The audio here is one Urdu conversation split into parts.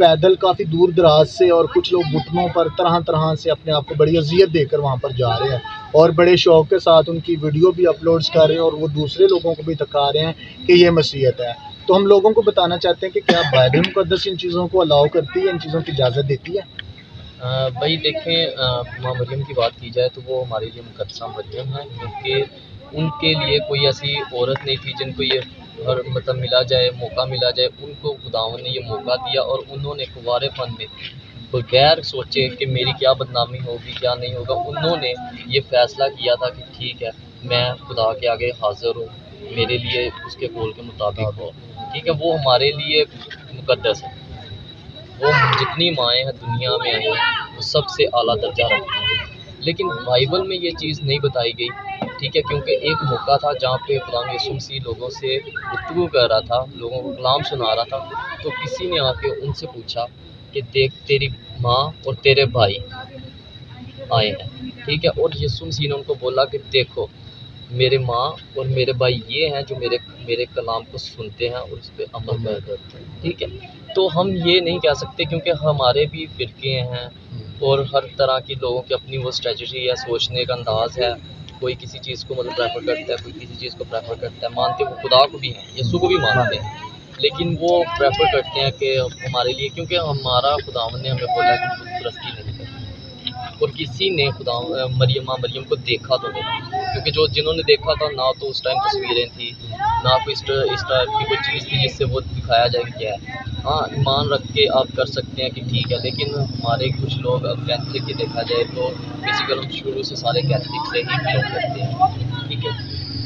پیدل کافی دور دراز سے، اور کچھ لوگ گھٹنوں پر طرح طرح سے اپنے آپ کو بڑی اذیت دے کر وہاں پر جا رہے ہیں، اور بڑے شوق کے ساتھ ان کی ویڈیو بھی اپلوڈز کر رہے ہیں، اور وہ دوسرے لوگوں کو بھی دکھا رہے ہیں کہ یہ مسیحیت ہے۔ تو ہم لوگوں کو بتانا چاہتے ہیں کہ کیا بائبل مقدس ان چیزوں کو الاؤ کرتی ہے، ان چیزوں کی اجازت دیتی ہے؟ بھائی دیکھیں، ماں مریم کی بات کی جائے تو وہ ہمارے لیے مقدسہ مریم ہے، کیونکہ ان کے لیے کوئی ایسی عورت نہیں تھی جن کو یہ مطلب ملا جائے، موقع ملا جائے۔ ان کو خداوند نے یہ موقع دیا، اور انہوں نے کنوارے پن میں بغیر سوچے کہ میری کیا بدنامی ہوگی کیا نہیں ہوگا، انہوں نے یہ فیصلہ کیا تھا کہ ٹھیک ہے میں خدا کے آگے حاضر ہوں، میرے لیے اس کے قول کے مطابق ہو، ٹھیک ہے۔ وہ ہمارے لیے مقدس ہے، وہ جتنی مائیں ہیں دنیا میں آئی ہیں وہ سب سے اعلیٰ درجہ رکھتی ہیں، لیکن بائبل میں یہ چیز نہیں بتائی گئی، ٹھیک ہے، کیونکہ ایک موقع تھا جہاں پہ خدا یسوع مسیح لوگوں سے گفتگو کر رہا تھا، لوگوں کو کلام سنا رہا تھا، تو کسی نے آ کے ان سے پوچھا کہ دیکھ تیری ماں اور تیرے بھائی آئے ہیں، ٹھیک ہے، اور یسوع مسیح نے ان کو بولا کہ دیکھو میرے ماں اور میرے بھائی یہ ہیں جو میرے کلام کو سنتے ہیں اور اس پہ عمل کرتے ہیں، ٹھیک ہے۔ تو ہم یہ نہیں کہہ سکتے، کیونکہ ہمارے بھی فرقے ہیں اور ہر طرح کی لوگوں کی اپنی وہ اسٹریٹجی ہے، سوچنے کا انداز ہے، کوئی کسی چیز کو مطلب پریفر کرتا ہے، کوئی کسی چیز کو پریفر کرتا ہے، مانتے وہ خدا کو بھی ہیں، یسوع کو بھی مانتے ہیں، لیکن وہ پریفر کرتے ہیں کہ ہمارے لیے، کیونکہ ہمارا خداوند نے ہمیں بولا کہ بت پرستی نہیں کرنی، اور کسی نے مریم کو دیکھا تو نہیں، کیونکہ جنہوں نے دیکھا تھا نہ تو اس ٹائم تصویریں تھیں، نہ کوئی اس ٹائپ کی کوئی چیز تھی جس سے وہ دکھایا جائے کہ کیا ہے۔ ہاں ایمان رکھ کے آپ کر سکتے ہیں کہ ٹھیک ہے، لیکن ہمارے کچھ لوگ اب کیتھلک کی دیکھا جائے تو بیسیکل ہم شروع سے سارے کیتھلک سے ہی بلانگ کرتے ہیں، ٹھیک ہے،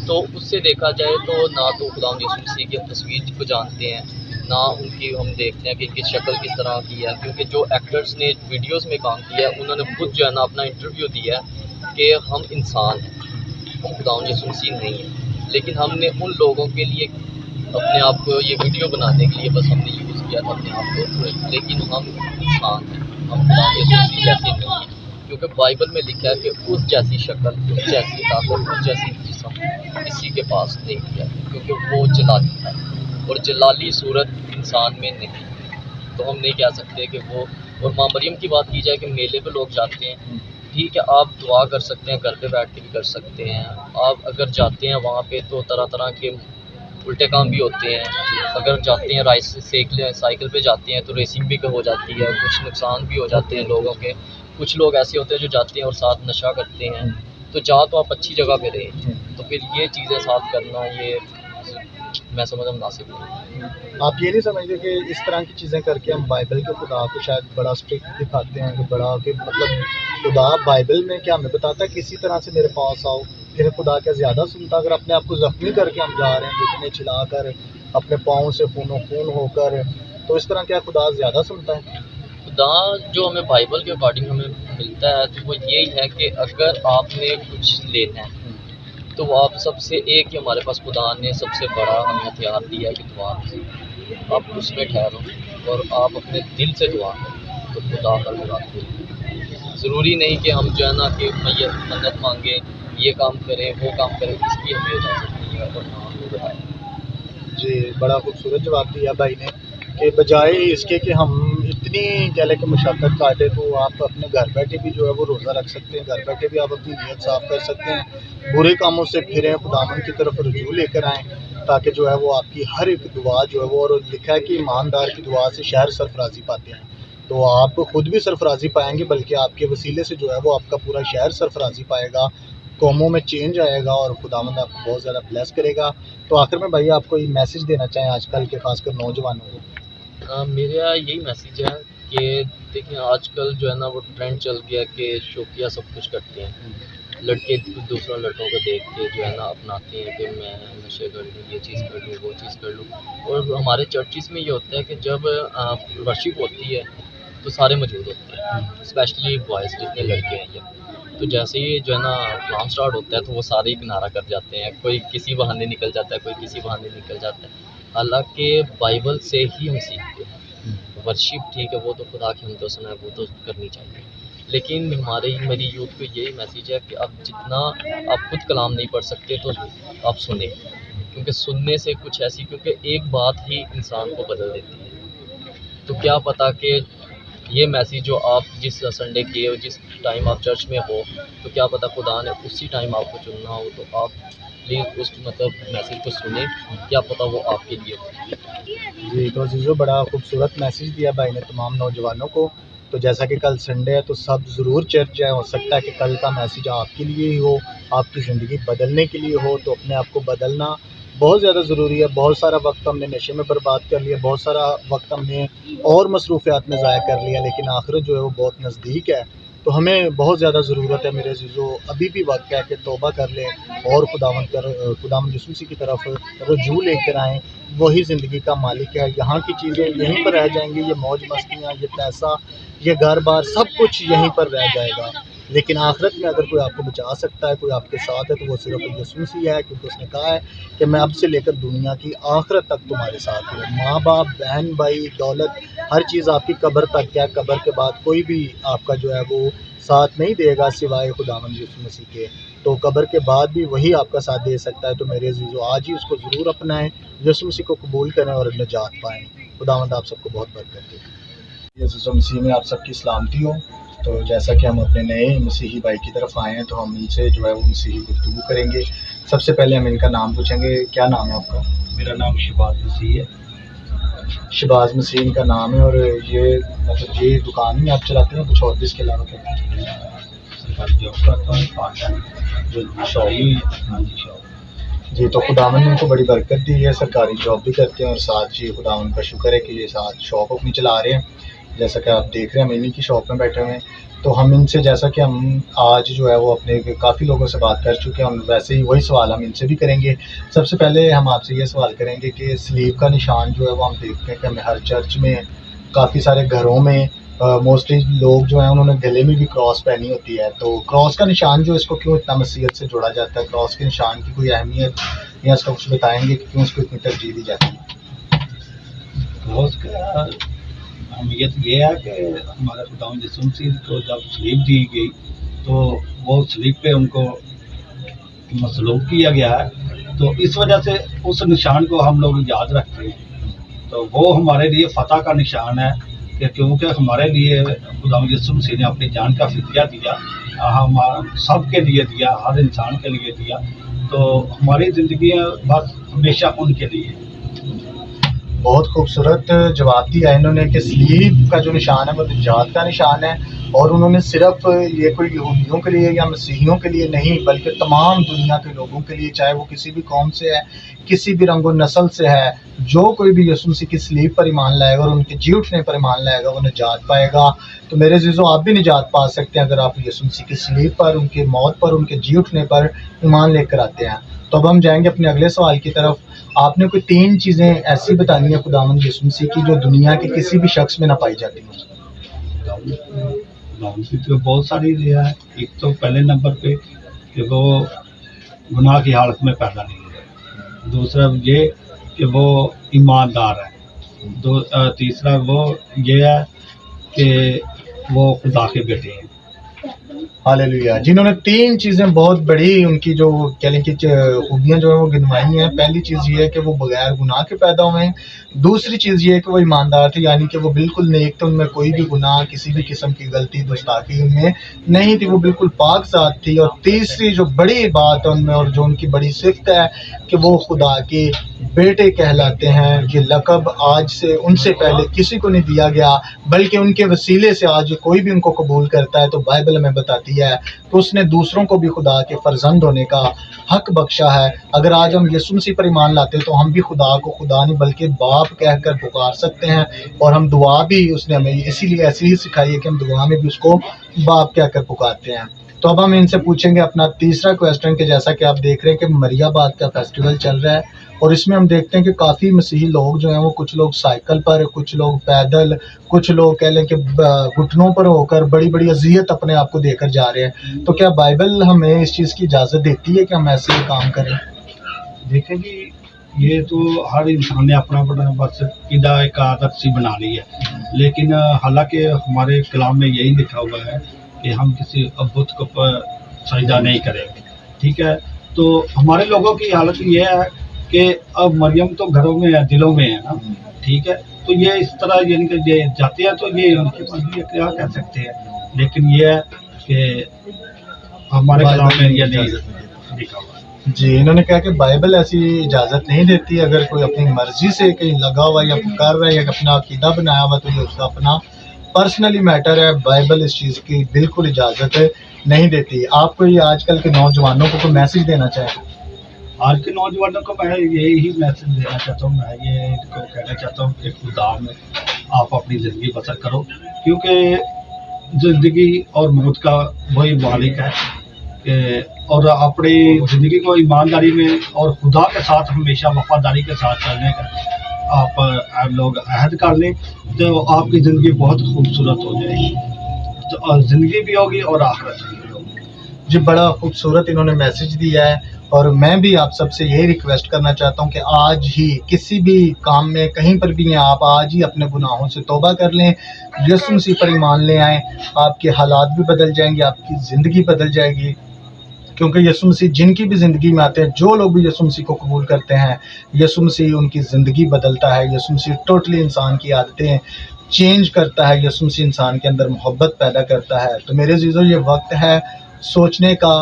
تو اس سے دیکھا جائے تو نہ تو خدا یسوع مسیح کی تصویر کو جانتے ہیں، نہ ان کی ہم دیکھتے ہیں کہ ان کی شکل کس طرح کی ہے، کیونکہ جو ایکٹرز نے ویڈیوز میں کام کیا ہے انہوں نے خود جو ہے نا اپنا انٹرویو دیا ہے کہ ہم انسان ہیں، ہم خدا یسوع مسیح نہیں ہیں، لیکن ہم نے ان لوگوں کے لیے اپنے آپ کو یہ ویڈیو بنانے کے لیے بس ہم نے یوز کیا تھا اپنے آپ کو، لیکن ہم انسان ہیں، ہم خدا یسوع مسیح جیسے نہیں ہیں، کیونکہ بائبل میں لکھا ہے کہ اس جیسی شکل، اس جیسی طاقت، اس جیسی جسم کسی کے پاس نہیں کیا، کیونکہ وہ جلالی تھا، اور جلالی صورت انسان میں نہیں، تو ہم نہیں کہہ سکتے کہ وہ۔ اور ماں مریم کی بات کی جائے کہ میلے پہ لوگ جاتے ہیں، ٹھیک ہے، آپ دعا کر سکتے ہیں، گھر پہ بیٹھ کے بھی کر سکتے ہیں، آپ اگر جاتے ہیں وہاں پہ تو طرح طرح کے الٹے کام بھی ہوتے ہیں، اگر جاتے ہیں سائیکل پہ جاتے ہیں تو ریسنگ بھی ہو جاتی ہے، کچھ نقصان بھی ہو جاتے ہیں لوگوں کے، کچھ لوگ ایسے ہوتے ہیں جو جاتے ہیں اور ساتھ نشہ کرتے ہیں، تو تو آپ اچھی جگہ پہ رہیں، تو پھر یہ چیزیں ساتھ کرنا یہ میں سمجھتا ہوں مناسب نہیں۔ آپ یہ نہیں سمجھتے کہ اس طرح کی چیزیں کر کے ہم بائبل کے خدا کو شاید بڑا اسٹرکٹ دکھاتے ہیں، کہ بڑا کہ مطلب خدا بائبل میں کیا ہمیں بتاتا ہے کہ اسی طرح سے میرے پاس آؤ، پھر خدا کیا زیادہ سنتا؟ اگر اپنے آپ کو زخمی کر کے ہم جا رہے ہیں گھٹنے چلا کر، اپنے پاؤں سے خون و خون ہو کر، تو اس طرح کیا خدا زیادہ سنتا ہے؟ خدا جو ہمیں بائبل کے اکارڈنگ ہمیں ملتا ہے تو وہ یہی ہے کہ اگر آپ نے کچھ لینا ہے تو وہ آپ سب سے ایک ہی ہمارے پاس خدا نے سب سے بڑا ہمیں ہتھیار دیا ہے کہ دعا، آپ اس میں ٹھہرو اور آپ اپنے دل سے دعا کریں تو خدا کا مراد ہے۔ ضروری نہیں کہ ہم جو ہے نا کہ منت مانگیں، یہ کام کریں وہ کام کریں، اس کی ہمیں اجازت نہیں ہے اور نہ ہم بتائیں۔ جی بڑا خوبصورت جواب دیا بھائی نے، کہ بجائے اس کے کہ ہم اتنی کہہ لیں کہ مشقت کاٹے، تو آپ اپنے گھر بیٹھے بھی جو ہے وہ روزہ رکھ سکتے ہیں، گھر بیٹھے بھی آپ اپنی نیت صاف کر سکتے ہیں، برے کاموں سے پھریں، خداوند کی طرف رجوع لے کر آئیں، تاکہ جو ہے وہ آپ کی ہر ایک دعا جو ہے وہ، اور لکھا ہے کہ ایماندار کی دعا سے شہر سرفرازی پاتے ہیں، تو آپ خود بھی سرفرازی پائیں گے، بلکہ آپ کے وسیلے سے جو ہے وہ آپ کا پورا شہر سرفرازی پائے گا، قوموں میں چینج آئے گا، اور خداوند آپ کو بہت زیادہ بلیس کرے گا۔ تو آخر میں بھائی آپ کو یہ میسج دینا چاہیں آج کل کے خاص کر نوجوانوں کو؟ میرا یہی میسیج ہے کہ دیکھیں آج کل جو ہے نا وہ ٹرینڈ چل گیا کہ شوقیہ سب کچھ کرتے ہیں، لڑکے دوسروں لڑکوں کو دیکھ کے جو ہے نا اپناتے ہیں کہ میں نشے کر لوں، یہ چیز کر لوں، وہ چیز کر لوں، اور ہمارے چرچز میں یہ ہوتا ہے کہ جب ورشپ ہوتی ہے تو سارے موجود ہوتے ہیں، اسپیشلی بوائز جتنے لڑکے ہیں یہ، تو جیسے ہی جو ہے نا کلام سٹارٹ ہوتا ہے تو وہ سارے ہی کنارہ کر جاتے ہیں، کوئی کسی بہانے نکل جاتا ہے، کوئی کسی بہانے نکل جاتا ہے، حالانکہ بائبل سے ہی ہم سیکھتے ہیں ورشپ، ٹھیک ہے، وہ تو خدا کی حمد و ثنا ہے، وہ تو کرنی چاہیے، لیکن میری یوتھ کو یہی میسیج ہے کہ اب جتنا آپ خود کلام نہیں پڑھ سکتے تو آپ سنیں، کیونکہ سننے سے کچھ ایسی، کیونکہ ایک بات ہی انسان کو بدل دیتی ہے، تو کیا پتہ کہ یہ میسیج جو آپ جس سنڈے کیے ہو، جس ٹائم آپ چرچ میں ہو، تو کیا پتہ خدا نے اسی ٹائم آپ کو چننا ہو، تو آپ پلیز اس میسیج کو سنیں، کیا پتہ وہ آپ کے لیے ہو۔ جی تو عزیزو، بڑا خوبصورت میسیج دیا بھائی نے تمام نوجوانوں کو۔ تو جیسا کہ کل سنڈے ہے تو سب ضرور چرچ جائیں، ہو سکتا ہے کہ کل کا میسیج آپ کے لیے ہی ہو، آپ کی زندگی بدلنے کے لیے ہو۔ تو اپنے آپ کو بدلنا بہت زیادہ ضروری ہے۔ بہت سارا وقت ہم نے نشے میں برباد کر لیا، بہت سارا وقت ہم نے اور مصروفیات میں ضائع کر لیا، لیکن آخرت جو ہے وہ بہت نزدیک ہے۔ تو ہمیں بہت زیادہ ضرورت ہے میرے عزیزو، ابھی بھی وقت ہے کہ توبہ کر لیں اور خداوند یسوع مسیح کی طرف رجوع لے کر آئیں۔ وہی زندگی کا مالک ہے۔ یہاں کی چیزیں یہیں پر رہ جائیں گی، یہ موج مستیاں، یہ پیسہ، یہ گھر بار، سب کچھ یہیں پر رہ جائے گا، لیکن آخرت میں اگر کوئی آپ کو بچا سکتا ہے، کوئی آپ کے ساتھ ہے، تو وہ صرف یسوع مسیح ہے، کیونکہ اس نے کہا ہے کہ میں اب سے لے کر دنیا کی آخرت تک تمہارے ساتھ ہوں۔ ماں باپ، بہن بھائی، دولت، ہر چیز آپ کی قبر تک ہے۔ قبر کے بعد کوئی بھی آپ کا جو ہے وہ ساتھ نہیں دے گا سوائے خداوند یسوع مسیح کے۔ تو قبر کے بعد بھی وہی آپ کا ساتھ دے سکتا ہے۔ تو میرے عزیزو، آج ہی اس کو ضرور اپنائیں، یسوع مسیح کو قبول کریں اور نجات پائیں۔ خداوند آپ سب کو بہت برکت دے۔ عزیز و مسیح میں آپ سب کی سلامتی ہو۔ تو جیسا کہ ہم اپنے نئے مسیحی بھائی کی طرف آئے ہیں تو ہم ان سے جو ہے وہ مسیحی گفتگو کریں گے۔ سب سے پہلے ہم ان کا نام پوچھیں گے۔ کیا نام ہے آپ کا؟ میرا نام شہباز مسیح ہے۔ شہباز مسیح ان کا نام ہے، اور یہ مطلب یہ دکان ہی آپ چلاتے ہیں، کچھ اور بھی اس کے علاوہ کرتے ہیں؟ سرکاری جاب کرتا ہوں، پارٹ ٹائم جو شاپ ہی ہاں جی شاپ۔ جی، تو خداوند نے ان کو بڑی برکت دی ہے، سرکاری جاب بھی کرتے ہیں، اور ساتھ ہی خداوند کا شکر ہے کہ یہ ساتھ شاپ اپنی چلا رہے ہیں۔ جیسا کہ آپ دیکھ رہے ہیں ہم انہیں کی شاپ میں بیٹھے ہوئے ہیں۔ تو ہم ان سے، جیسا کہ ہم آج جو ہے وہ اپنے کافی لوگوں سے بات کر چکے ہیں، اور ویسے ہی وہی سوال ہم ان سے بھی کریں گے۔ سب سے پہلے ہم آپ سے یہ سوال کریں گے کہ سلیب کا نشان جو ہے وہ ہم دیکھتے ہیں کہ ہمیں ہر چرچ میں، کافی سارے گھروں میں موسٹلی لوگ جو ہیں انہوں نے گلے میں بھی کراس پہنی ہوتی ہے۔ تو کراس کا نشان جو اس کو کیوں اتنا مسیحیت سے جوڑا جاتا ہے؟ کراس کے نشان کی کوئی اہمیت یا اس کا کچھ بتائیں گے کہ کیوں اس کو اتنی ترجیح دی جاتی ہے؟ کراس کا اہمیت یہ ہے کہ ہمارے خداوند یسوع مسیح کو جب سلیب دی گئی تو وہ سلیب پہ ان کو مصلوب کیا گیا ہے، تو اس وجہ سے اس نشان کو ہم لوگ یاد رکھتے ہیں۔ تو وہ ہمارے لیے فتح کا نشان ہے کہ کیونکہ ہمارے لیے خداوند یسوع مسیح نے اپنی جان کا فدیہ دیا، ہم سب کے لیے دیا، ہر انسان کے لیے دیا، تو ہماری زندگی بس ہمیشہ ان کے لیے۔ بہت خوبصورت جواب دیا انہوں نے کہ سلیب کا جو نشان ہے وہ نجات کا نشان ہے، اور انہوں نے صرف یہ کوئی یہودیوں کے لیے یا مسیحیوں کے لیے نہیں بلکہ تمام دنیا کے لوگوں کے لیے، چاہے وہ کسی بھی قوم سے ہے، کسی بھی رنگ و نسل سے ہے، جو کوئی بھی یسوع مسیح کی سلیب پر ایمان لائے گا اور ان کے جی اٹھنے پر ایمان لائے گا وہ نجات پائے گا۔ تو میرے عزیزو، آپ بھی نجات پا سکتے ہیں اگر آپ یسوع مسیح کی سلیب پر، ان کی موت پر، ان کے جی اٹھنے پر ایمان لے کر آتے ہیں۔ تو اب ہم جائیں گے اپنے اگلے سوال کی طرف۔ آپ نے کوئی 3 چیزیں ایسی بتانی ہیں خداوند یسوع مسیح کی جو دنیا کے کسی بھی شخص میں نہ پائی جاتی ہیں۔ خداوند کی تو بہت ساری دیا ہے۔ ایک تو پہلے نمبر پہ کہ وہ گناہ کی حالت میں پیدا نہیں ہے، دوسرا یہ کہ وہ ایماندار ہے، تیسرا وہ یہ ہے کہ وہ خدا کے بیٹے ہیں۔ ہاللیلویا۔ جنہوں نے 3 چیزیں بہت بڑی ان کی جو کہہ لیں کہ خوبیاں جو ہیں وہ گنوائی ہیں۔ پہلی چیز یہ ہے کہ وہ بغیر گناہ کے پیدا ہوئے ہیں، دوسری چیز یہ ہے کہ وہ ایماندار تھے، یعنی کہ وہ بالکل نیک تھے، ان میں کوئی بھی گناہ، کسی بھی قسم کی غلطی، گستاخی ان میں نہیں تھی، وہ بالکل پاک ذات تھی۔ اور تیسری جو بڑی بات ہے ان میں اور جو ان کی بڑی صفت ہے کہ وہ خدا کے بیٹے کہلاتے ہیں۔ یہ لقب آج سے ان سے پہلے کسی کو نہیں دیا گیا، بلکہ ان کے وسیلے سے آج کوئی بھی ان کو قبول کرتا ہے تو بائبل ہمیں بتاتی ہے کہ اس نے دوسروں کو بھی خدا کے فرزند ہونے کا حق بخشا ہے۔ اگر آج ہم یسوع مسیح پر ایمان لاتے تو ہم بھی خدا کو خدا نہیں بلکہ باپ کہہ کر پکار سکتے ہیں، اور ہم دعا بھی اس نے ہمیں اسی لیے ایسی ہی سکھائی ہے کہ ہم دعا میں بھی اس کو باپ کہہ کر پکارتے ہیں۔ تو اب ہم ان سے پوچھیں گے اپنا تیسرا کویسچن کہ جیسا کہ آپ دیکھ رہے ہیں کہ مریم بات کا فیسٹیول چل رہا ہے، اور اس میں ہم دیکھتے ہیں کہ کافی مسیحی لوگ جو ہیں وہ کچھ لوگ سائیکل پر، کچھ لوگ پیدل، کچھ لوگ کہہ لیں کہ گھٹنوں پر ہو کر بڑی بڑی اذیت اپنے آپ کو دے کر جا رہے ہیں۔ تو کیا بائبل ہمیں اس چیز کی اجازت دیتی ہے کہ ہم ایسے کام کریں؟ دیکھیں جی، یہ تو ہر انسان نے اپنا اپنا بس قیدا ایک عادت سی بنا لی ہے، لیکن حالانکہ ہمارے کلام میں یہی لکھا ہوا ہے کہ ہم کسی بت کو سجدہ نہیں کریں گے، ٹھیک ہے۔ تو ہمارے لوگوں کی حالت یہ ہے کہ اب مریم تو گھروں میں ہے، دلوں میں ہے نا، ٹھیک ہے. تو یہ اس طرح یعنی کہ یہ جاتے ہیں تو یہ ان کی مرضی ہے، کیا کہہ سکتے ہیں. لیکن یہ ہے کہ ہمارے کلام میں یہ نہیں لکھا ہوا. جی انہوں نے کہا کہ بائبل ایسی اجازت نہیں دیتی، اگر کوئی اپنی مرضی سے کہیں لگا ہوا یا کر رہا ہے یا اپنا عقیدہ بنایا ہوا تو یہ اس کا اپنا پرسنلی میٹر ہے. بائبل اس چیز کی بالکل اجازت نہیں دیتی. آپ کو یہ آج کل کے نوجوانوں کو کوئی میسج دینا چاہیں؟ آج کے نوجوانوں کو میں یہی میسج دینا چاہتا ہوں، میں یہ ان کو کہنا چاہتا ہوں کہ خدا میں آپ اپنی زندگی بسر کرو، کیونکہ زندگی اور موت کا وہی مالک ہے کہ اور اپنی زندگی کو ایمانداری میں اور خدا کے ساتھ ہمیشہ وفاداری کے ساتھ چلنے کا آپ لوگ عہد کر لیں تو آپ کی زندگی بہت خوبصورت ہو جائے گی، تو زندگی بھی ہوگی اور آخرت بھی ہوگی. جی بڑا خوبصورت انہوں نے میسج دیا ہے، اور میں بھی آپ سب سے یہی ریکویسٹ کرنا چاہتا ہوں کہ آج ہی کسی بھی کام میں کہیں پر بھی ہیں آپ آج ہی اپنے گناہوں سے توبہ کر لیں، یسوع مسیح پر ایمان لے آئیں. آپ کے حالات بھی بدل جائیں گے، آپ کی زندگی بدل جائے گی، کیونکہ یسوع مسیح جن کی بھی زندگی میں آتے ہیں، جو لوگ بھی یسوع مسیح کو قبول کرتے ہیں، یسوع مسیح ان کی زندگی بدلتا ہے. یسوع مسیح ٹوٹلی انسان کی عادتیں چینج کرتا ہے. یسوع مسیح انسان کے اندر محبت پیدا کرتا ہے. تو میرے عزیزو یہ وقت ہے سوچنے کا،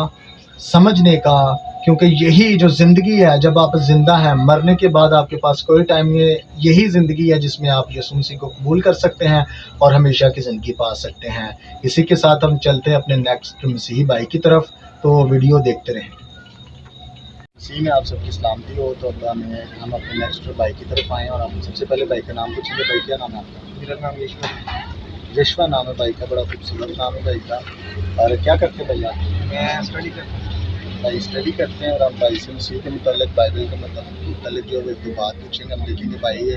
سمجھنے کا، کیونکہ یہی جو زندگی ہے جب آپ زندہ ہیں، مرنے کے بعد آپ کے پاس کوئی ٹائم نہیں ہے. یہی زندگی ہے جس میں آپ یسوع مسیح کو قبول کر سکتے ہیں اور ہمیشہ کی زندگی پا سکتے ہیں. اسی کے ساتھ ہم چلتے ہیں اپنے نیکسٹ مسیحی بھائی کی طرف، تو ویڈیو دیکھتے رہیں. مسیح میں آپ سب کی سلامتی ہو. تو اب ہم اپنے نیکسٹ بھائی کی طرف آئیں اور ہم سب سے پہلے بھائی کا نام پوچھیں گے. بھائی کیا نام ہے آپ کا؟ میرا نام یشوا نام ہے بھائی کا، بڑا خوبصورت نام ہے بھائی کا. اور کیا کرتے ہیں بھائی آپ؟ میں اسٹڈی کرتا ہوں. بھائی اسٹڈی کرتے ہیں، اور ہم بھائی سے مسیح کے متعلق بائبل کے متعلق جو ایک بات پوچھیں گے. ہم دیکھیں گے بھائی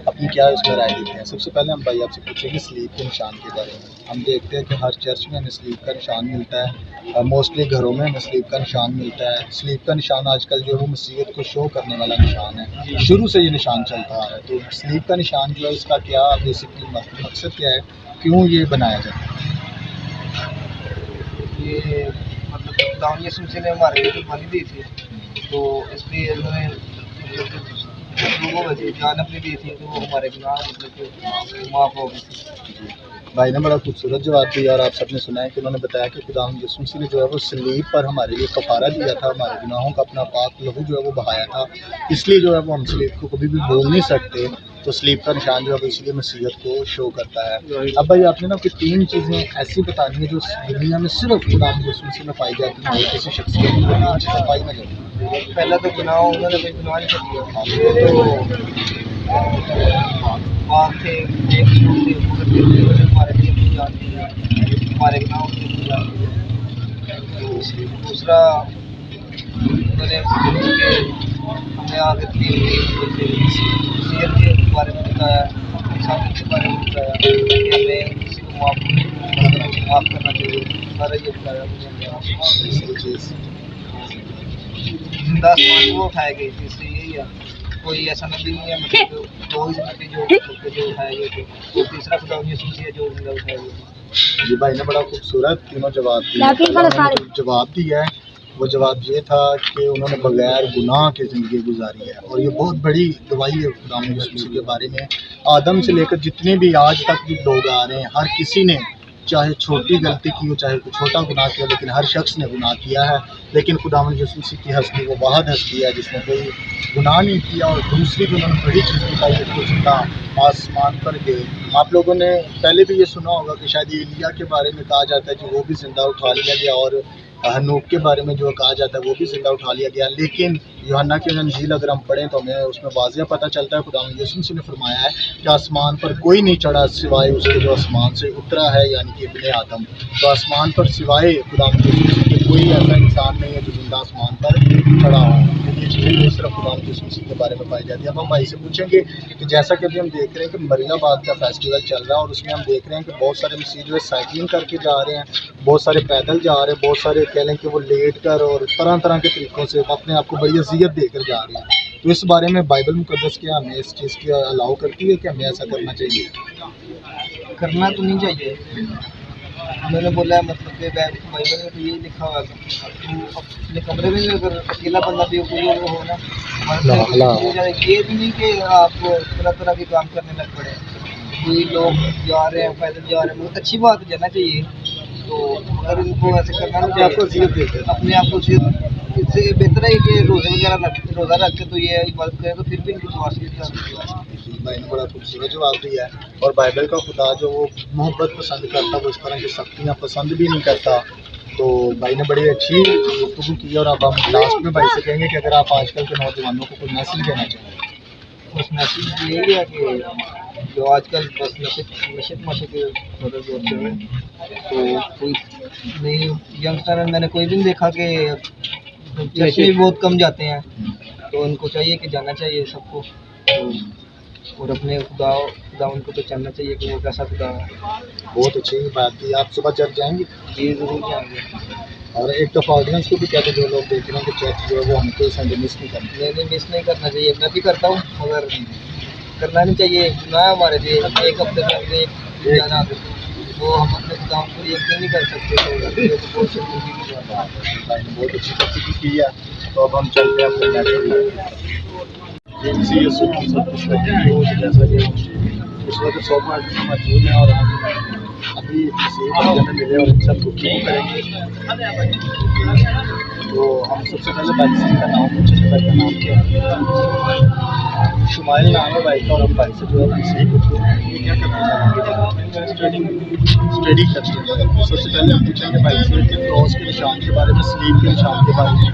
اپنی کیا اس میں رائے دیتے ہیں. سب سے پہلے ہم بھائی آپ سے پوچھیں گے سلیپ کے نشان کے بارے میں. ہم دیکھتے ہیں کہ ہر چرچ میں ہمیں سلیپ کا نشان ملتا ہے، موسٹلی گھروں میں ہمیں سلیپ کا نشان ملتا ہے. سلیپ کا نشان آج کل جو ہے وہ مسیحیت کو شو کرنے والا نشان ہے، شروع سے یہ نشان چلتا آ رہا ہے. تو سلیپ کا نشان جو ہے اس کا کیا بیسکلی مقصد کیا ہے، کیوں یہ بنایا جاتا ہے؟ یہ مطلب خدا یسوع مسیح نے ہمارے لیے قربانی دی تھی، تو اس لیے انہوں نے مطلب لوگوں میں جان اپنی دی تھی، تو ہمارے گناہ مطلب کہ معاف ہو گئی تھی. بھائی نے بڑا خوبصورت جواب دیا، اور آپ سب نے سنا ہے کہ انہوں نے بتایا کہ خدا یسوع مسیح نے جو ہے وہ صلیب پر ہمارے لیے کفارہ دیا تھا، ہمارے گناہوں کا اپنا پاک لہو جو ہے وہ بہایا تھا. اس لیے جو ہے وہ ہم صلیب کو کبھی بھی بھول نہیں سکتے. تو صلیب کا نشان جو ہے وہ اس لیے مسیحیت کو شو کرتا ہے. اب بھائی آپ نے نا کوئی 3 چیزیں ایسی بتانی ہیں جو دنیا میں صرف خدا یسوع مسیح میں پائی جاتی ہیں اور کسی شخص کے اندر 3 چیزیں پائی نہ جاتی. پہلا تو گناہ انہوں نے کوئی گناہ نہیں کر دیا، پاک تھے، ایک ہمارے لیے اپنی جان دی، ہمارے گناہوں کی اپنی جان دی. دوسرا انہوں نے ہمیں آگے صحت کے بارے میں بتایا، انسانی کے بارے میں بتایا کہ ہمیں کسی کو معاف کرنا چاہیے. سارا یہ بتایا مجھے. زندہ آسمان وہ اٹھائے گئے تھے، اس لیے یہی ہے کوئی ایسا نبی نہیں ہے مطلب 2 ہی نبی جو اٹھائے گئے تھے، اور تیسرا خدا یسوع مسیح ہے جو زندہ اٹھائے گئے تھے. جی بھائی نے بڑا خوبصورت تینوں جواب دیا ہے. وہ جواب یہ تھا کہ انہوں نے بغیر گناہ کے زندگی گزاری ہے، اور یہ بہت بڑی گواہی ہے خدا یسوع مسیح کے بارے میں. آدم سے لے کر جتنے بھی آج تک بھی لوگ آ رہے ہیں، ہر کسی نے چاہے چھوٹی غلطی کی ہو، چاہے کوئی چھوٹا گناہ کیا ہو، لیکن ہر شخص نے گناہ کیا ہے. لیکن خداوند یسوع مسیح کی ہستی وہ واحد ہستی ہے جس نے کوئی گناہ نہیں کیا. اور دوسری جو انہوں نے بڑی چیز بتائی ہے کہ زندہ آسمان پر گئے. آپ لوگوں نے پہلے بھی یہ سنا ہوگا کہ شاید ایلیا کے بارے میں کہا جاتا ہے کہ وہ بھی زندہ اٹھا لیا گیا، اور ہنوک کے بارے میں جو کہا جاتا ہے وہ بھی زندہ اٹھا لیا گیا. لیکن یوحنا کی انجیل اگر ہم پڑھیں تو ہمیں اس میں واضح پتہ چلتا ہے خداوند یسوع مسیح نے فرمایا ہے کہ آسمان پر کوئی نہیں چڑھا سوائے اس کے جو آسمان سے اترا ہے، یعنی کہ ابن آدم. تو آسمان پر سوائے خداوند یسوع مسیح کے کوئی ایسا انسان نہیں ہے جو زندہ آسمان پر چڑھا ہو. یہ چیزیں صرف خداوند یسوع مسیح کے بارے میں پائی جاتی ہیں. اب ہم بھائی سے پوچھیں گے کہ جیسا کہ ابھی ہم دیکھ رہے ہیں کہ مریم آباد کا فیسٹیول چل رہا ہے، اور اس میں ہم دیکھ رہے ہیں کہ بہت سارے مسیح جو ہے سائیکلنگ کر کے جا رہے ہیں، بہت سارے پیدل جا رہے ہیں، بہت سارے کہہ لیں کہ وہ لیٹ کر اور طرح طرح کے طریقوں سے اپنے آپ کو بڑی اذیت دے کر جا رہے ہیں. تو اس بارے میں بائبل مقدس کیا ہمیں اس چیز کی الاؤ کرتی ہے کہ ہمیں ایسا کرنا چاہیے؟ کرنا تو نہیں چاہیے، میں نے بولا مطلب کہ بائبل میں تو یہی لکھا ہوا ہے تو اپنے کمرے میں بھی اگر اکیلا بندہ بھی کوئی ہو نا یہ بھی نہیں کہ آپ طرح طرح کے کام کرنے لگ پڑے. کوئی لوگ جا رہے ہیں پیدل جا رہے ہیں مطلب اچھی بات جانا چاہیے تو مگر ان کو ایسے کرنا نہیں آپ کو اذیت دیتے ہیں. اپنے آپ کو اس سے بہتر ہے کہ روزے وغیرہ روزہ رکھ کے تو یہ عبادت کرے تو پھر بھی ان کی معاشرت. بھائی نے بڑا خوبصورت جواب دیا ہے. اور بائبل کا خدا جو وہ محبت پسند کرتا ہے وہ اس طرح کی سختیاں پسند بھی نہیں کرتا. تو بھائی نے بڑی اچھی گفتگو کی اور اب ہم لاسٹ میں بھائی سے کہیں گے کہ اگر آپ آج کل کے نوجوانوں کو کوئی میسج دینا چاہیں. اس میسیج یہی ہے کہ جو آج کل بس نشت مشق مدد زور سے ہے تو کوئی نئی ینگسٹر میں نے کوئی بھی نہیں دیکھا کہ چرچ بھی بہت کم جاتے ہیں تو ان کو چاہیے کہ جانا چاہیے سب کو اور اپنے خدا ان کو پہچاننا چاہیے کہ وہ کیسا خدا ہے. بہت اچھی بات کی. آپ صبح چرچ جائیں گے؟ جی ضرور جائیں گے. اور ایک دفعہ آڈینس کو بھی کہتے جو لوگ دیکھ رہے ہیں کہ چرچ جو ہے وہ ہم کو سنڈے مس نہیں کرنا. نہیں مس نہیں کرنا چاہیے. میں بھی کرتا ہوں مگر کرنا نہیں چاہیے. نہ ہمارے لیے ایک ہفتے میں جانا وہ ہم اپنے خدا کو یقین نہیں کر سکتے تو بہت شرمندگی کی بات ہے. بہت اچھی گفتگو کی ہے. تو اب ہم چلتے ہیں اپنے جیسا کہ اس وقت سو میں موجود ہیں اور ہم ابھی میں ملے اور ان سب گفتگو کریں گے. تو ہم سب سے پہلے بھائی صاحب کا نام پوچھیں. بھائی کا نام کیا ہے؟ شمائل نام ہے بھائی کا. اور ہم بھائی سے جو ہے صحیح گفتگو یہ کیا کرتے ہیں؟ اسٹڈی کرتے ہیں. سب سے پہلے ہم پوچھیں گے بھائی سے کہ کراس کے نشان کے بارے میں, سلیب کے نشان کے بارے میں.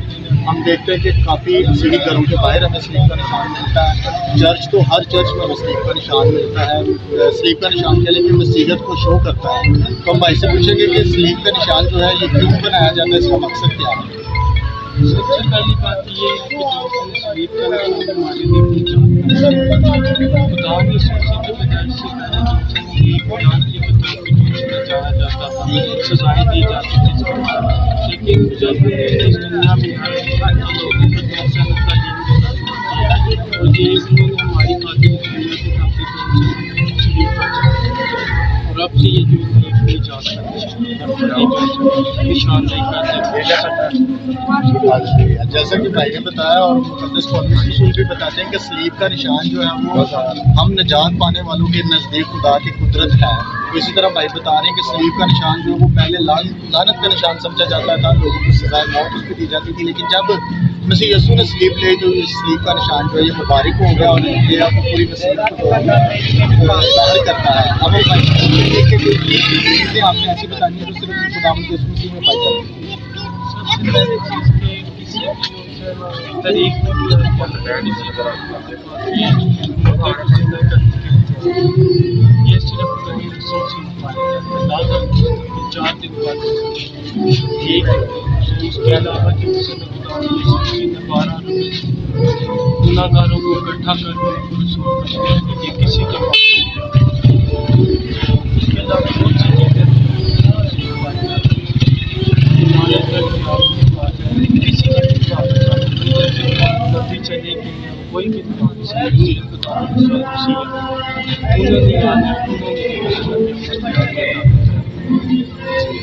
ہم دیکھتے ہیں کہ کافی مسیحی گھروں کے باہر ہمیں سلیب کا نشان ملتا ہے. چرچ تو ہر چرچ میں ہمیں سلیب کا نشان ملتا ہے. سلیب کا نشان کیا لیکن مسیحیت کو شو کرتا ہے. تو ہم بھائی سے پوچھیں گے کہ سلیب کا نشان جو ہے یہ کیوں بنایا جاتا ہے, اس کا مقصد کیا ہے؟ سب سے پہلی بات یہ ہے کہ جو سلیب کا نشان ہمارے لیے خدا نے سوچی کی وجہ سے قرآن کی کتاب میں جانا جاتا تھا, سزائیں دی جاتی تھی. لیکن جب اس دنیا میں لوگوں کو بہت زیادہ تعلیم اور یہ انہوں نے ہماری خاطر دنیا کی خاطر سلیب کا اور اب سے یہ جو نہیں جا نشاندہی کرتے. جیسا کہ بھائی نے بتایا اور مقدس قومی اصول بھی بتاتے ہیں کہ سلیب کا نشان جو ہے وہ ہم نجات پانے والوں کے نزدیک خدا کی قدرت ہے. اسی طرح بھائی بتا رہے ہیں کہ سلیب کا نشان جو ہے وہ پہلے لعنت کا نشان سمجھا جاتا تھا, لوگوں کو سزائے موت اس پہ دی جاتی تھی. لیکن جب مسیح یسوع نے سلیب لے تو اس سلیب کا نشان جو ہے یہ مبارک ہو گیا اور یہ اب پوری مسیحیت کو ظاہر کرتا ہے. اب وہ چیزیں آپ نے ایسی بتانی ہے تو صرف خدا کے مسیح میں پائی جاتی ہے. سب سے پہلی چیز کہ کسی طریق یہ صرف چار دن بعد ایک اس کے علاوہ جو دوبارہ گناہ گاروں کو اکٹھا کرنے یہ کسی کے پاس اس کے علاوہ بہت سی چیزیں کسی کی چلے گی کوئی بھی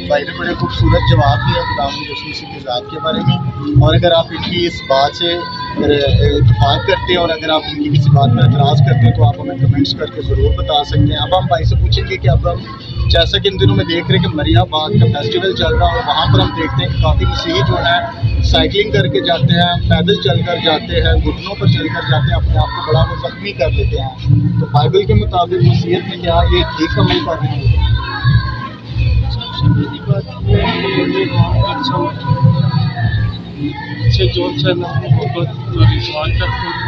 بھائی نے بڑے خوبصورت جواب دیا خدا یسوع کی ذات کے بارے میں. اور اگر آپ ان کی اس بات سے اتفاق کرتے ہیں اور اگر آپ ان کی کسی بات پر اعتراض کرتے ہیں تو آپ ہمیں کمنٹس کر کے ضرور بتا سکتے ہیں. اب ہم بھائی سے پوچھیں گے کہ اب ہم جیسا کہ ان دنوں میں دیکھ رہے ہیں کہ مریم آباد کا فیسٹیول چل رہا ہے اور وہاں پر ہم دیکھتے ہیں کہ کافی مسیحی جو ہے سائیکلنگ کر کے جاتے ہیں, پیدل چل کر جاتے ہیں, گھٹنوں پر چل کر جاتے ہیں, اپنے آپ کو بڑا وہ زخمی کر لیتے ہیں. تو بائبل کے مطابق مسیحیت میں کیا یہ ٹھیک عمل کر رہے ہیں؟ پہلی بات یہ ہے کہ جو محبت اور اظہار کرتے ہیں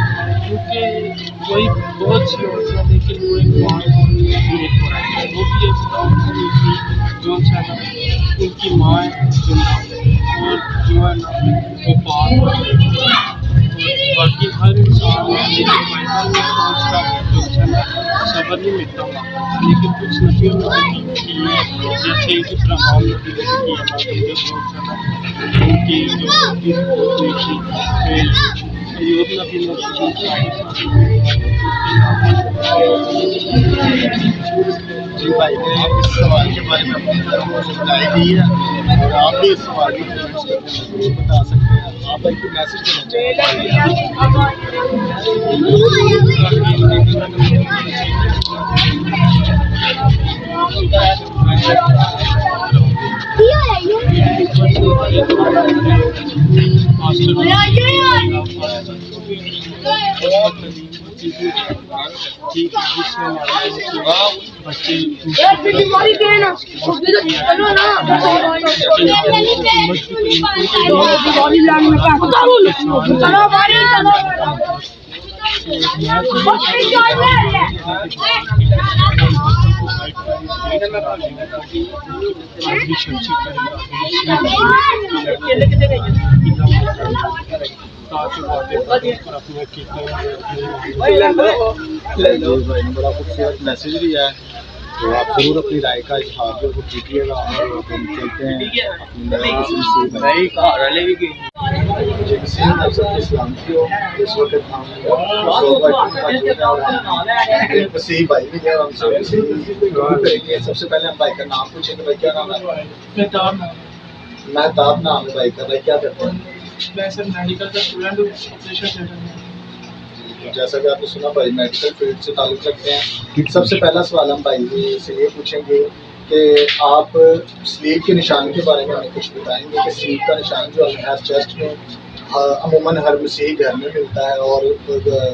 کیونکہ کوئی بہت سی عورتیں ہیں لیکن وہ ایک ماں وہ بھی جو ہے نا ان کی ماں ہے اور جو ہے نا وہ پاک باقی ہر انسان لیکن میدان میں پہنچتا جو ہے نا صبر نہیں ملتا ہوا لیکن کچھ نبیوں نے کی جیسے اس طرح عام نبی نے کیا ان کی جو ایوب نبی نے جی بھائی نے اس سوال کے بارے میں اپنی طرف رپلائی دی ہے اور آپ بھی اس سوال کی کمنٹس کرتے ہیں کچھ بتا سکتے ہیں. آپ بھائی کو میسج دینا بڑا خوبصورت میسج دیا ہے. تو آپ ضرور اپنی رائے کا اظہار جو وہ کیجیے گا اور ہم چلتے ہیں سلامتی ہو. اس وقت ہم مسیح بھائی بھی ہیں, ہم سب کریں گے. سب سے پہلے ہم بھائی کا نام پوچھیں گے. بھائی کیا نام ہے؟ مہتاب نام ہے بھائی کا. بھائی کیا کرتے ہیں؟ میں سر میڈیکل کا اسٹوڈنٹ ہوں, آپریشن تھیٹر میں. جیسا کہ آپ نے سنا بھائی میڈیکل فیلڈ سے تعلق رکھتے ہیں. سب سے پہلا سوال ہم بھائی سے یہ پوچھیں گے کہ آپ سلیپ کے نشان کے بارے میں ہمیں کچھ بتائیں گے کہ سلیپ کا نشان جو ہمیں چیسٹ میں عموماً ہر مسیحی گھر میں ملتا ہے اور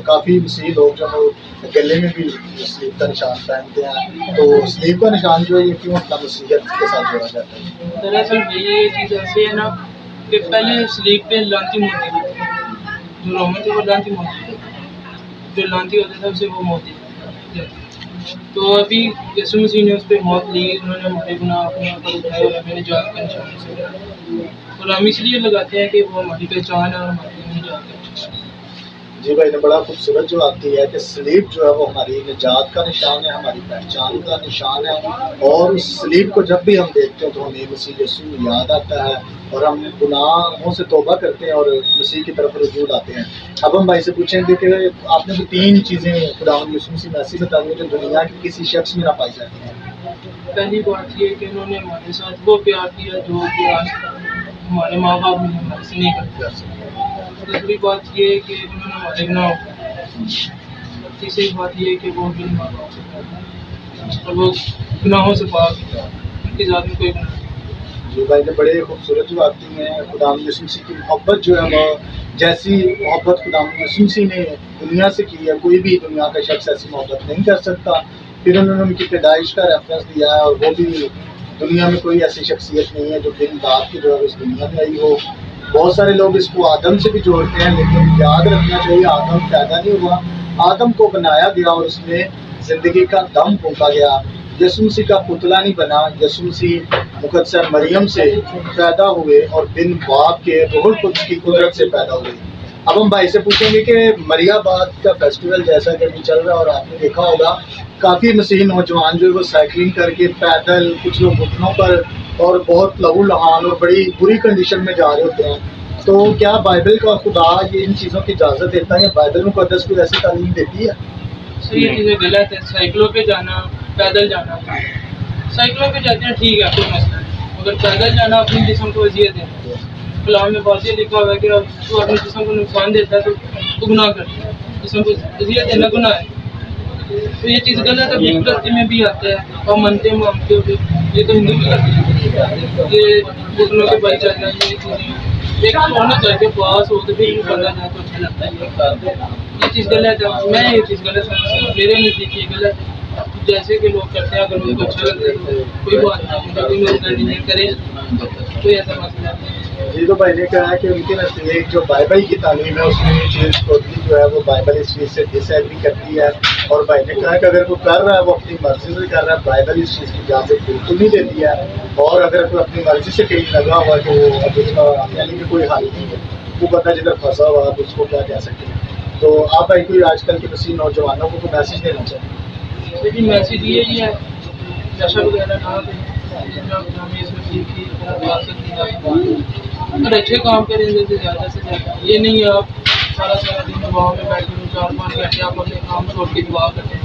کافی مسیحی لوگ جو ہے گلے میں بھی سلیپ کا نشان پہنتے ہیں. تو سلیپ کا نشان جو ہے یہ کیوں اپنا مسیحیت کے ساتھ جوڑا جاتا ہے؟ دراصل یہ چیز ایسی ہے نا کہ پہلے سلیپ پہ لانتی موتی ہوتی تھی. جو رومن تھے وہ لانتی موتی تھے, جو لانتی ہوتا تھا اسے وہ موتی. تو ابھی یسوع مسیح نے اس پہ موت لی, انہوں نے ہمارے گناہ اپنے اوپر اٹھائے اور ہمیں نجات کا نشان سے. اور ہم اس لیے لگاتے ہیں کہ وہ ہماری پہچان ہے اور ہماری نجات کا نشان. جی بھائی نے بڑا خوبصورت جواب دیا ہے کہ سلیپ جو ہے وہ ہماری نجات کا نشان ہے, ہماری پہچان کا نشان ہے. اور اس سلیپ کو جب بھی ہم دیکھتے ہیں تو ہمیں مسیح یسوع یاد آتا ہے اور ہم گناہوں سے توبہ کرتے ہیں اور مسیح کی طرف رجوع آتے ہیں. اب ہم بھائی سے پوچھیں گے کہ آپ نے تو 3 چیزیں خداوند یسوع مسیح میں ایسی بتا دی جو دنیا کے کسی شخص میں نہ پائی جاتی ہیں. پہلی بات یہ کہ انہوں نے ہمارے ساتھ وہ پیار کیا جو کہ آج ہمارے ماں باپ بھی ہمارے سے نہیں کرتے. دوسری بات یہ ہے کہ انہوں نے ہمارے گناہ اٹھائے. تیسری بات یہ ہے کہ وہ بھی ماں باپ سے پیار کرتے اور وہ گناہوں سے پاک ہیں, ان کی ذات میں کوئی گناہ نہیں. جی بھائی نے بڑے خوبصورت جواب دی ہیں. خداوند یسوع مسیح کی محبت جو ہے وہ جیسی محبت خداوند یسوع مسیح نے دنیا سے کی ہے کوئی بھی دنیا کا شخص ایسی محبت نہیں کر سکتا. پھر انہوں نے ان کی پیدائش کا ریفرنس دیا ہے اور وہ بھی دنیا میں کوئی ایسی شخصیت نہیں ہے جو بن باپ کی جو ہے اس دنیا میں آئی ہو. بہت سارے لوگ اس کو آدم سے بھی جوڑتے ہیں, لیکن یاد رکھنا چاہیے آدم پیدا نہیں ہوا, آدم کو بنایا گیا اور اس میں زندگی کا دم پھونکا گیا. یسوع مسیح کا پتلا نہیں بنا. یسوع مسیح مقدسہ مریم سے پیدا ہوئے اور بن باپ کے روح القدس کی قدرت سے پیدا ہوئے. اب ہم بھائی سے پوچھیں گے کہ مریم آباد کا فیسٹیول جیسا کہ ابھی چل رہا ہے اور آپ نے دیکھا ہوگا کافی مسیحی نوجوان جو ہے وہ سائیکلنگ کر کے پیدل, کچھ لوگ گھٹنوں پر اور بہت لہو لہان اور بڑی بری کنڈیشن میں جا رہے ہوتے ہیں. تو کیا بائبل کا خدا یہ ان چیزوں کی اجازت دیتا ہے یا بائبل مقدس کوئی ایسی تعلیم دیتی ہے؟ یہ چیزیں غلط ہے. سائیکلوں پہ جانا, پیدل جانا, سائیکلوں پہ جاتے ہیں ٹھیک ہے کوئی مسئلہ نہیں, مگر پیدل جانا اپنے جسم کو اذیت ہے. کلام میں واضح لکھا ہوا ہے کہ اب تو اپنے جسم کو نقصان دیتا ہے تو گناہ کرتا ہے. جسم کو اذیت دینا گناہ ہے. تو یہ چیز غلط ہے. غلطی میں بھی آتا ہے اور منتے مانگتے ہوتے یہ تو ہندو بھی کرتے ہیں. یہ گھٹنوں کے بل چلنا یہ چیزیں ایک ہونا چاہیے پاس ہو تو پھر کرنا جائے تو اچھا لگتا ہے. یہ چیز غلط ہے. میں یہ چیز غلط سمجھتا ہوں. میرے نزدیک یہ غلط ہے. جیسے کہ لوگ کرتے ہیں اگر ان کو اچھا لگتا ہے کوئی بات نہیں, کوئی لوگ نہیں کرے کوئی ایسا مسئلہ نہیں. جی تو بھائی نے کہا کہ ان کے نزدیک جو بائبل کی تعلیم ہے اس میں یہ چیز ٹوٹلی جو ہے وہ بائبل اس چیز سے ڈس ایگری کرتی ہے. اور بھائی نے کہا کہ اگر وہ کر رہا ہے وہ اپنی مرضی سے کر رہا ہے, بائبل اس چیز کی اجازت بالکل نہیں دیتی ہے. اور اگر کوئی اپنی مرضی سے کہیں لگا ہوا تو اب اس کا یعنی کہ کوئی حل نہیں ہے, وہ بندہ جدھر پھنسا ہوا تو اس کو کیا کہہ سکتے ہیں. تو آپ بھائی کوئی آج کل کے مسیح نوجوانوں کو کوئی میسج دینا چاہیں؟ لیکن میسیج یہی ہے نشہ وغیرہ نہ دیں, اگر اچھے کام کریں گے تو زیادہ سے زیادہ. یہ نہیں ہے آپ سارا دن دعا میں بیٹھے ہو 4-5 گھنٹے آپ اپنے کام چھوڑ کے دعا کرتے ہیں.